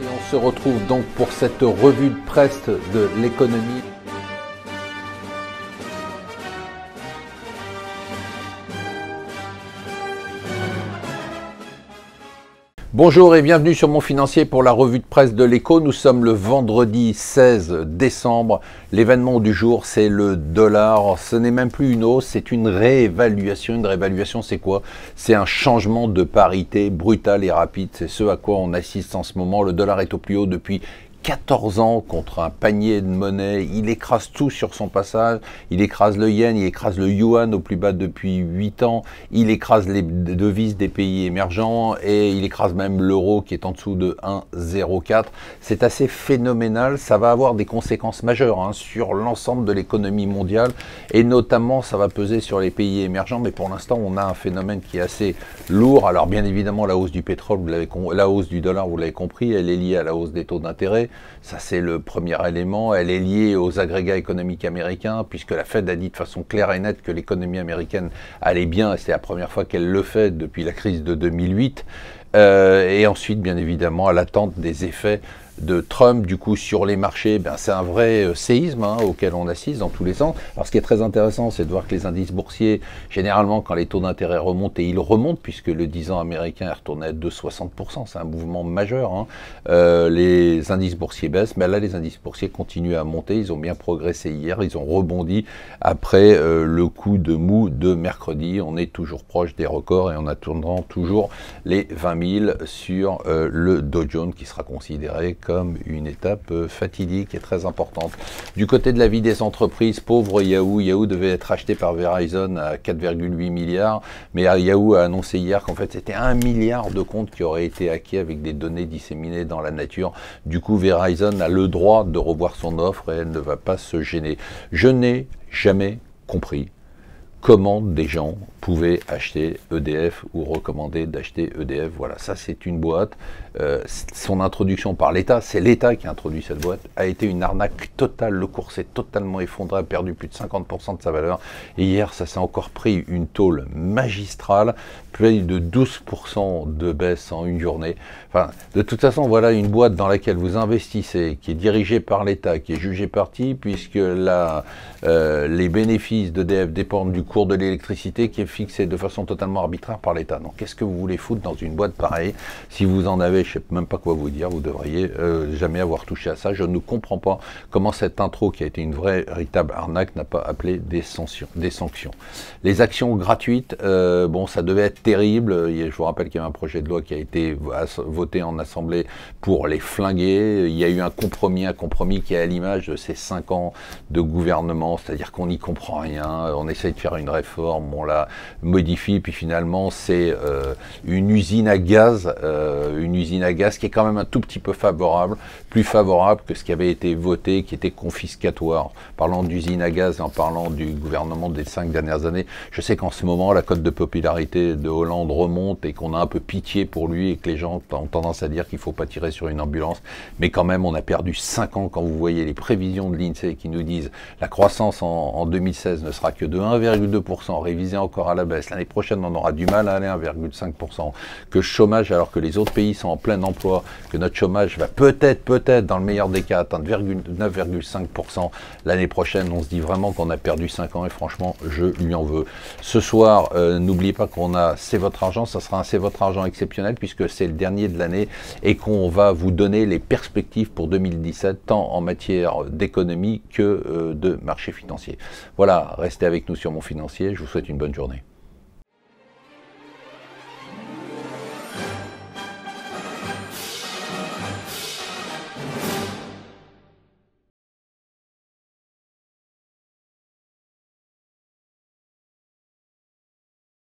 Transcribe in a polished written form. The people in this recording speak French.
Et on se retrouve donc pour cette revue de presse de l'économie. Bonjour et bienvenue sur Mon Financier pour la revue de presse de l'Écho. Nous sommes le vendredi 16 décembre. L'événement du jour, c'est le dollar. Ce n'est même plus une hausse, c'est une réévaluation. Une réévaluation, c'est quoi? C'est un changement de parité brutal et rapide. C'est ce à quoi on assiste en ce moment. Le dollar est au plus haut depuis 14 ans contre un panier de monnaie, il écrase tout sur son passage, il écrase le yen, il écrase le yuan au plus bas depuis 8 ans, il écrase les devises des pays émergents et il écrase même l'euro qui est en dessous de 1,04. C'est assez phénoménal, ça va avoir des conséquences majeures sur l'ensemble de l'économie mondiale et notamment ça va peser sur les pays émergents, mais pour l'instant on a un phénomène qui est assez lourd. Alors bien évidemment la hausse du pétrole, la hausse du dollar, vous l'avez compris, elle est liée à la hausse des taux d'intérêt. Ça, c'est le premier élément. Elle est liée aux agrégats économiques américains, puisque la Fed a dit de façon claire et nette que l'économie américaine allait bien, et c'est la première fois qu'elle le fait depuis la crise de 2008. Et ensuite, bien évidemment, à l'attente des effets de Trump, du coup, sur les marchés, c'est un vrai séisme auquel on assiste dans tous les sens. Alors, ce qui est très intéressant, c'est de voir que les indices boursiers, généralement, quand les taux d'intérêt remontent, et ils remontent, puisque le 10 ans américain est retourné à 2,60%, c'est un mouvement majeur, les indices boursiers baissent, mais là, les indices boursiers continuent à monter, ils ont bien progressé hier, ils ont rebondi après le coup de mou de mercredi. On est toujours proche des records et on attendra toujours les 20 000 sur le Dow Jones, qui sera considéré comme une étape fatidique et très importante. Du côté de la vie des entreprises, pauvre Yahoo devait être acheté par Verizon à 4,8 milliards, mais Yahoo a annoncé hier qu'en fait c'était 1 milliard de comptes qui auraient été hackés avec des données disséminées dans la nature. Du coup, Verizon a le droit de revoir son offre et elle ne va pas se gêner. Je n'ai jamais compris comment des gens pouvaient acheter EDF ou recommander d'acheter EDF. Voilà, ça c'est une boîte. Son introduction par l'État, c'est l'État qui a introduit cette boîte, a été une arnaque totale. Le cours s'est totalement effondré, a perdu plus de 50% de sa valeur. Et hier, ça s'est encore pris une tôle magistrale, plus de 12% de baisse en une journée. Enfin, de toute façon, voilà une boîte dans laquelle vous investissez, qui est dirigée par l'État, qui est jugée partie, puisque les bénéfices d'EDF dépendent du cours de l'électricité qui est fixé de façon totalement arbitraire par l'État. Donc qu'est-ce que vous voulez foutre dans une boîte pareille? Si vous en avez, je ne sais même pas quoi vous dire, vous devriez jamais avoir touché à ça. Je ne comprends pas comment cette intro, qui a été une véritable arnaque, n'a pas appelé des sanctions. Les actions gratuites, bon, ça devait être terrible. Je vous rappelle qu'il y a un projet de loi qui a été voté en Assemblée pour les flinguer. Il y a eu un compromis qui est à l'image de ces 5 ans de gouvernement, c'est-à-dire qu'on n'y comprend rien, on essaye de faire une réforme, on la modifie, puis finalement c'est une usine à gaz qui est quand même un tout petit peu favorable, plus favorable que ce qui avait été voté, qui était confiscatoire. Parlant d'usine à gaz et en parlant du gouvernement des 5 dernières années, je sais qu'en ce moment la cote de popularité de Hollande remonte et qu'on a un peu pitié pour lui et que les gens ont tendance à dire qu'il ne faut pas tirer sur une ambulance, mais quand même on a perdu 5 ans quand vous voyez les prévisions de l'INSEE qui nous disent la croissance en 2016 ne sera que de 1,2%, révisé encore à la baisse. L'année prochaine, on aura du mal à aller à 1,5%. Que le chômage, alors que les autres pays sont en plein emploi, que notre chômage va peut-être, dans le meilleur des cas, atteindre 9,5% l'année prochaine. On se dit vraiment qu'on a perdu 5 ans et franchement, je lui en veux. Ce soir, n'oubliez pas qu'on a C'est votre argent. Ça sera un C'est votre argent exceptionnel puisque c'est le dernier de l'année et qu'on va vous donner les perspectives pour 2017, tant en matière d'économie que de marché financier. Voilà, restez avec nous sur Mon Financier. Je vous souhaite une bonne journée.